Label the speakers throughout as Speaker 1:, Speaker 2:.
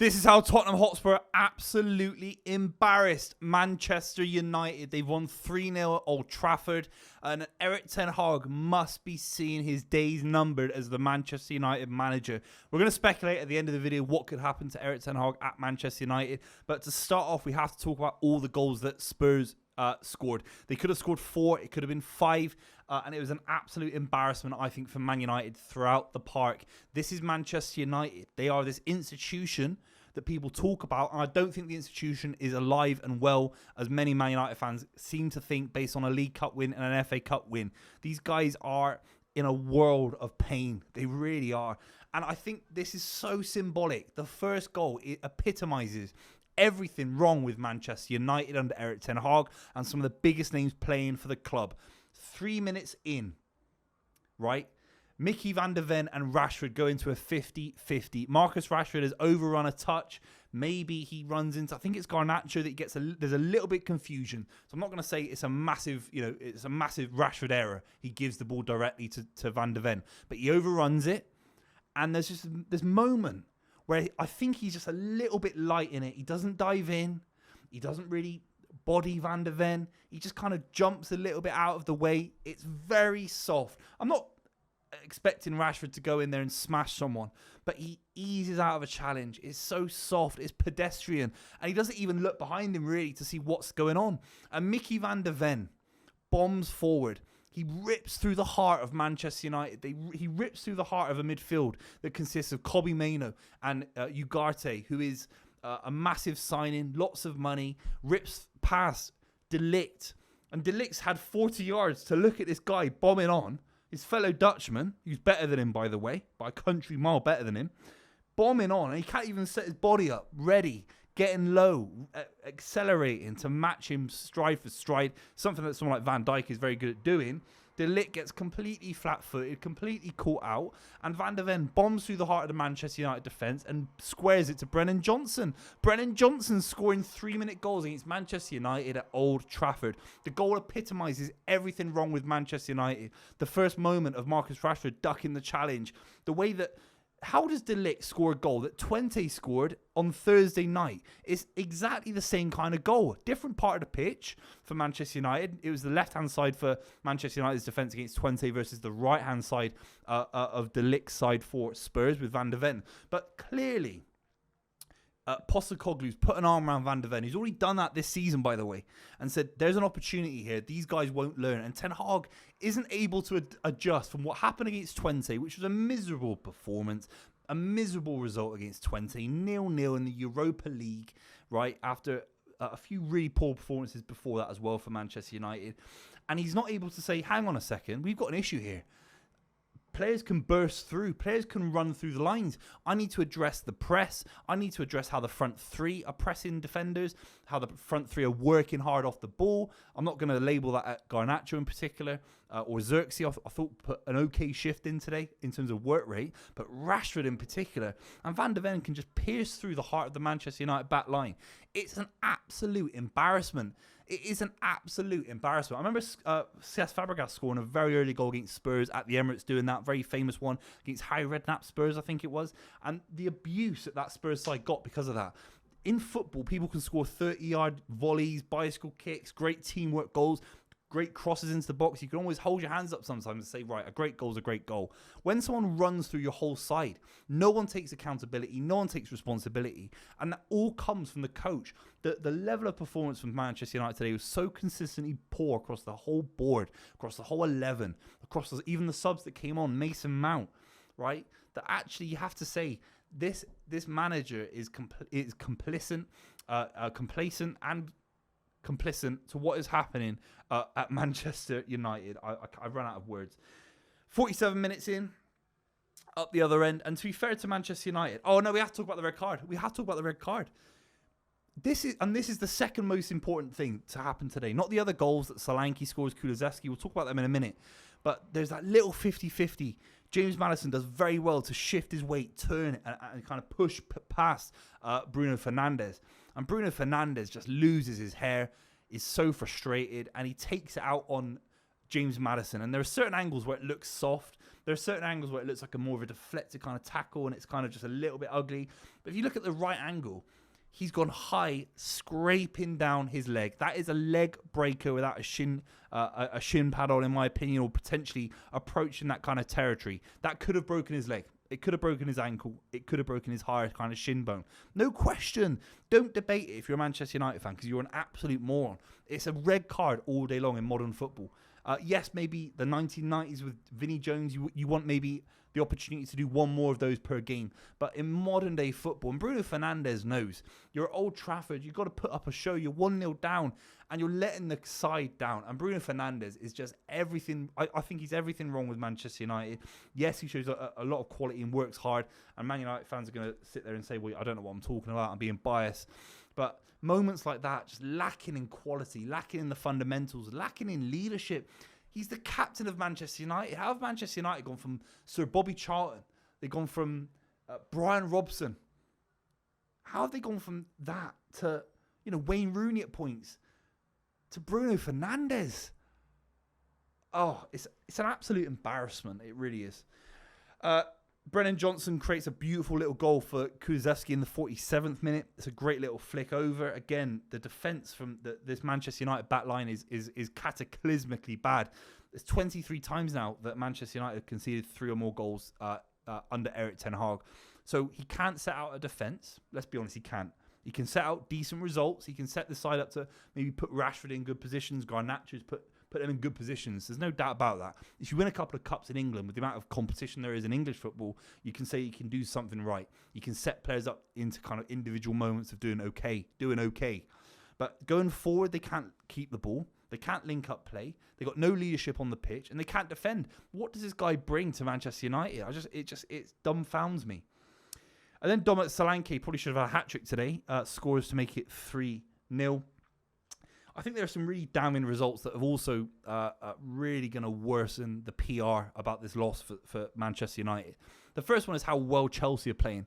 Speaker 1: This is how Tottenham Hotspur absolutely embarrassed Manchester United. They've won 3-0 at Old Trafford. And Erik ten Hag must be seeing his days numbered as the Manchester United manager. We're going to speculate at the end of the video what could happen to Erik ten Hag at Manchester United. But to start off, we have to talk about all the goals that Spurs scored. They could have scored 4. It could have been 5. And it was an absolute embarrassment, I think, for Man United throughout the park. This is Manchester United. They are this institution that people talk about. And I don't think the institution is alive and well, as many Man United fans seem to think, based on a League Cup win and an FA Cup win. These guys are in a world of pain. They really are. And I think this is so symbolic. The first goal, it epitomizes everything wrong with Manchester United under Erik ten Hag and some of the biggest names playing for the club. 3 minutes in, right? Mickey van de Ven and Rashford go into a 50-50. Marcus Rashford has overrun a touch. Maybe he runs into, I think it's Garnacho that gets there's a little bit confusion. So I'm not going to say it's a massive, it's a massive Rashford error. He gives the ball directly to van de Ven, but he overruns it. And there's just this moment where I think he's just a little bit light in it. He doesn't dive in. He doesn't really body van de Ven. He just kind of jumps a little bit out of the way. It's very soft. I'm not expecting Rashford to go in there and smash someone, but he eases out of a challenge. It's so soft. It's pedestrian. And he doesn't even look behind him really to see what's going on. And Mickey van de Ven bombs forward. He rips through the heart of Manchester United. He rips through the heart of a midfield that consists of Kobbie Mainoo and Ugarte, who is a massive signing, lots of money, rips past De Ligt. And De Ligt's had 40 yards to look at this guy bombing on. His fellow Dutchman, who's better than him, by the way, by a country mile better than him, bombing on. And he can't even set his body up, ready, getting low, accelerating to match him stride for stride. Something that someone like Van Dijk is very good at doing. De Ligt gets completely flat-footed, completely caught out, and Van de Ven bombs through the heart of the Manchester United defence and squares it to Brennan Johnson. Brennan Johnson scoring 3-minute goals against Manchester United at Old Trafford. The goal epitomises everything wrong with Manchester United. The first moment of Marcus Rashford ducking the challenge. The way that... How does De Ligt score a goal that Twente scored on Thursday night? It's exactly the same kind of goal. Different part of the pitch for Manchester United. It was the left-hand side for Manchester United's defence against Twente versus the right-hand side of De Ligt's side for Spurs with Van de Ven. But clearly, Postecoglou's put an arm around Van de Ven. He's already done that this season, by the way, and said, there's an opportunity here. These guys won't learn. And Ten Hag isn't able to adjust from what happened against Twente, which was a miserable performance, a miserable result against Twente, 0-0 in the Europa League, right, after a few really poor performances before that as well for Manchester United. And he's not able to say, hang on a second, we've got an issue here. Players can burst through. Players can run through the lines. I need to address the press. I need to address how the front three are pressing defenders, how the front three are working hard off the ball. I'm not going to label that at Garnacho in particular or Xerxes. I thought put an okay shift in today in terms of work rate, but Rashford in particular. And Van de Ven can just pierce through the heart of the Manchester United back line. It's an absolute embarrassment. It is an absolute embarrassment. I remember Cesc Fabregas scoring a very early goal against Spurs at the Emirates, doing that very famous one against Harry Redknapp Spurs, I think it was. And the abuse that Spurs side got because of that. In football, people can score 30-yard volleys, bicycle kicks, great teamwork goals, great crosses into the box. You can always hold your hands up sometimes and say, right, a great goal is a great goal. When someone runs through your whole side, no one takes accountability, no one takes responsibility, and that all comes from the coach. The level of performance from Manchester United today was so consistently poor across the whole board, across the whole 11, across even the subs that came on, Mason Mount, right? That actually you have to say this manager is complacent and complicit to what is happening at Manchester United. I've run out of words. 47 minutes in, up the other end, and to be fair to Manchester United, oh no, we have to talk about the red card. This is the second most important thing to happen today. Not the other goals that Solanke scores, Kulusevski. We'll talk about them in a minute. But there's that little 50-50. James Maddison does very well to shift his weight, turn, and kind of push past Bruno Fernandes. And Bruno Fernandes just loses his hair, is so frustrated, and he takes it out on James Maddison. And there are certain angles where it looks soft. There are certain angles where it looks like a more of a deflected kind of tackle, and it's kind of just a little bit ugly. But if you look at the right angle, he's gone high, scraping down his leg. That is a leg breaker without a shin pad on, in my opinion, or potentially approaching that kind of territory. That could have broken his leg. It could have broken his ankle. It could have broken his higher kind of shin bone. No question. Don't debate it if you're a Manchester United fan, because you're an absolute moron. It's a red card all day long in modern football. Yes, maybe the 1990s with Vinnie Jones, you want maybe the opportunity to do one more of those per game. But in modern day football, and Bruno Fernandes knows, you're at Old Trafford, you've got to put up a show, you're 1-0 down, and you're letting the side down. And Bruno Fernandes is just everything. I think he's everything wrong with Manchester United. Yes, he shows a lot of quality and works hard, and Man United fans are going to sit there and say, well, I don't know what I'm talking about, I'm being biased. But moments like that, just lacking in quality, lacking in the fundamentals, lacking in leadership. He's the captain of Manchester United. How have Manchester United gone from Sir Bobby Charlton? They've gone from Brian Robson. How have they gone from that to, Wayne Rooney at points, to Bruno Fernandes? Oh, it's an absolute embarrassment. It really is. Brennan Johnson creates a beautiful little goal for Kulusevski in the 47th minute. It's a great little flick over. Again, the defence from this Manchester United back line is cataclysmically bad. There's 23 times now that Manchester United have conceded 3 or more goals under Erik ten Hag. So he can't set out a defence. Let's be honest, he can't. He can set out decent results. He can set the side up to maybe put Rashford in good positions, Garnacho's put them in good positions. There's no doubt about that. If you win a couple of cups in England, with the amount of competition there is in English football, you can say you can do something right. You can set players up into kind of individual moments of doing okay. But going forward, they can't keep the ball. They can't link up play. They got no leadership on the pitch, and they can't defend. What does this guy bring to Manchester United? It dumbfounds me. And then Dominic Solanke probably should have had a hat-trick today. Scores to make it 3-0. I think there are some really damning results that have also really going to worsen the PR about this loss for Manchester United. The first one is how well Chelsea are playing.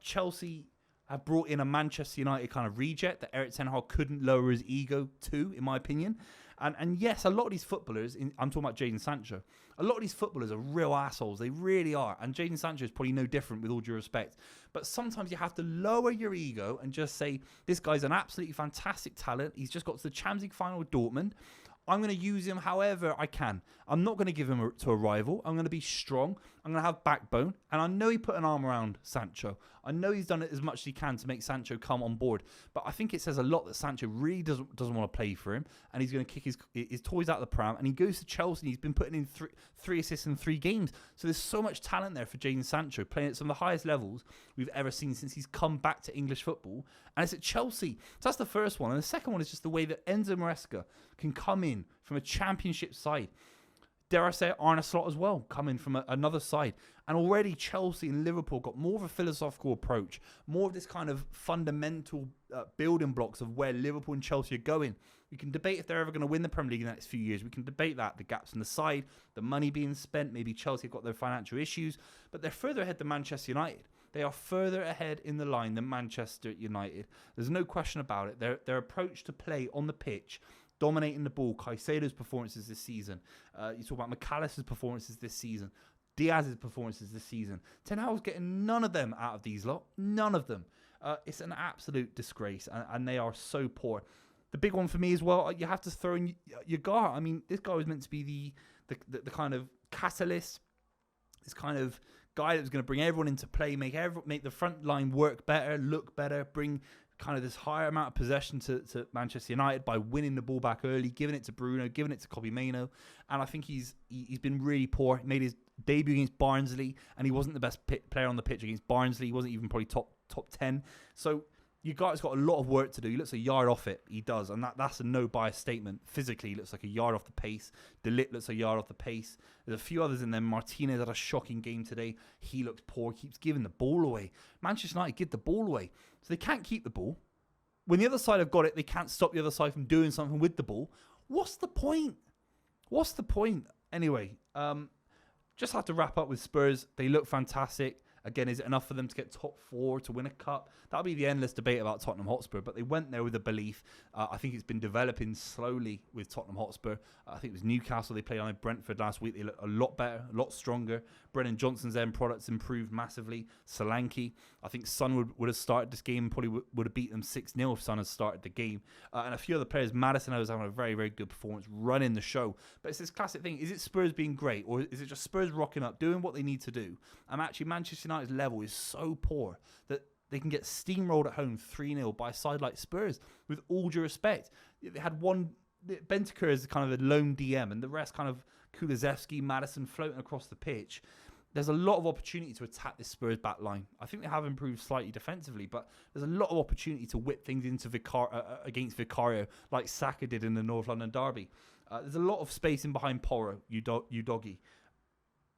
Speaker 1: Chelsea have brought in a Manchester United kind of reject that Erik ten Hag couldn't lower his ego to, in my opinion. And yes, a lot of these footballers, I'm talking about Jadon Sancho, a lot of these footballers are real assholes. They really are. And Jadon Sancho is probably no different, with all due respect. But sometimes you have to lower your ego and just say, this guy's an absolutely fantastic talent. He's just got to the Champions League final with Dortmund. I'm going to use him however I can. I'm not going to give him to a rival. I'm going to be strong. I'm going to have backbone. And I know he put an arm around Sancho. I know he's done it as much as he can to make Sancho come on board. But I think it says a lot that Sancho really doesn't want to play for him. And he's going to kick his toys out of the pram. And he goes to Chelsea and he's been putting in three assists in 3 games. So there's so much talent there for Jadon Sancho, playing at some of the highest levels we've ever seen since he's come back to English football. And it's at Chelsea. So that's the first one. And the second one is just the way that Enzo Maresca can come in from a championship side. Dare I say it, Arne Slot as well, coming from another side. And already Chelsea and Liverpool got more of a philosophical approach, more of this kind of fundamental building blocks of where Liverpool and Chelsea are going. We can debate if they're ever going to win the Premier League in the next few years. We can debate that, the gaps in the side, the money being spent. Maybe Chelsea have got their financial issues, but they're further ahead than Manchester United. They are further ahead in the line than Manchester United. There's no question about it. Their approach to play on the pitch, dominating the ball, Caicedo's performances this season. You talk about McAllister's performances this season, Diaz's performances this season. Ten Hag's getting none of them out of these lot. None of them. It's an absolute disgrace, and they are so poor. The big one for me as well, you have to throw in Yagar. I mean, this guy was meant to be the kind of catalyst, this kind of guy that was going to bring everyone into play, make the front line work better, look better, bring kind of this higher amount of possession to Manchester United by winning the ball back early, giving it to Bruno, giving it to Kobbie Mainoo. And I think he's been really poor. He made his debut against Barnsley, and he wasn't the best player on the pitch against Barnsley. He wasn't even probably top 10. So you guys got a lot of work to do. He looks a yard off it. He does. And that's a no bias statement. Physically, he looks like a yard off the pace. De Ligt looks a yard off the pace. There's a few others in there. Martinez had a shocking game today. He looks poor. Keeps giving the ball away. Manchester United give the ball away. So they can't keep the ball. When the other side have got it, they can't stop the other side from doing something with the ball. What's the point? Anyway, just have to wrap up with Spurs. They look fantastic. Again, is it enough for them to get top 4 to win a cup? That'll be the endless debate about Tottenham Hotspur, but they went there with a belief. I think it's been developing slowly with Tottenham Hotspur. I think it was Newcastle they played on Brentford last week. They looked a lot better, a lot stronger. Brennan Johnson's end products improved massively. Solanke, I think Son would have started this game and probably would have beat them 6-0 if Son had started the game. And a few other players. Madison was having a very, very good performance, running the show. But it's this classic thing. Is it Spurs being great, or is it just Spurs rocking up, doing what they need to do? And actually, Manchester United's level is so poor that they can get steamrolled at home 3-0 by a side like Spurs, with all due respect. They had one, Bentancur is kind of a lone DM, and the rest kind of Kulusevski, Madison floating across the pitch. There's a lot of opportunity to attack this Spurs back line. I think they have improved slightly defensively, but there's a lot of opportunity to whip things into against Vicario, like Saka did in the North London derby. There's a lot of space in behind Porro, Udogi.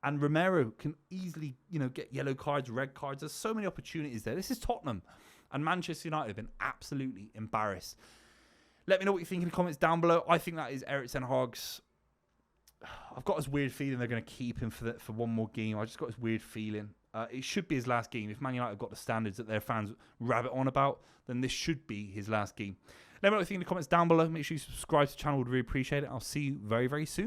Speaker 1: And Romero can easily, get yellow cards, red cards. There's so many opportunities there. This is Tottenham. And Manchester United have been absolutely embarrassed. Let me know what you think in the comments down below. I think that is Erik ten Hag's. I've got this weird feeling they're going to keep him for one more game. I just got this weird feeling. It should be his last game. If Man United have got the standards that their fans rabbit on about, then this should be his last game. Let me know what you think in the comments down below. Make sure you subscribe to the channel. Would really appreciate it. I'll see you very, very soon.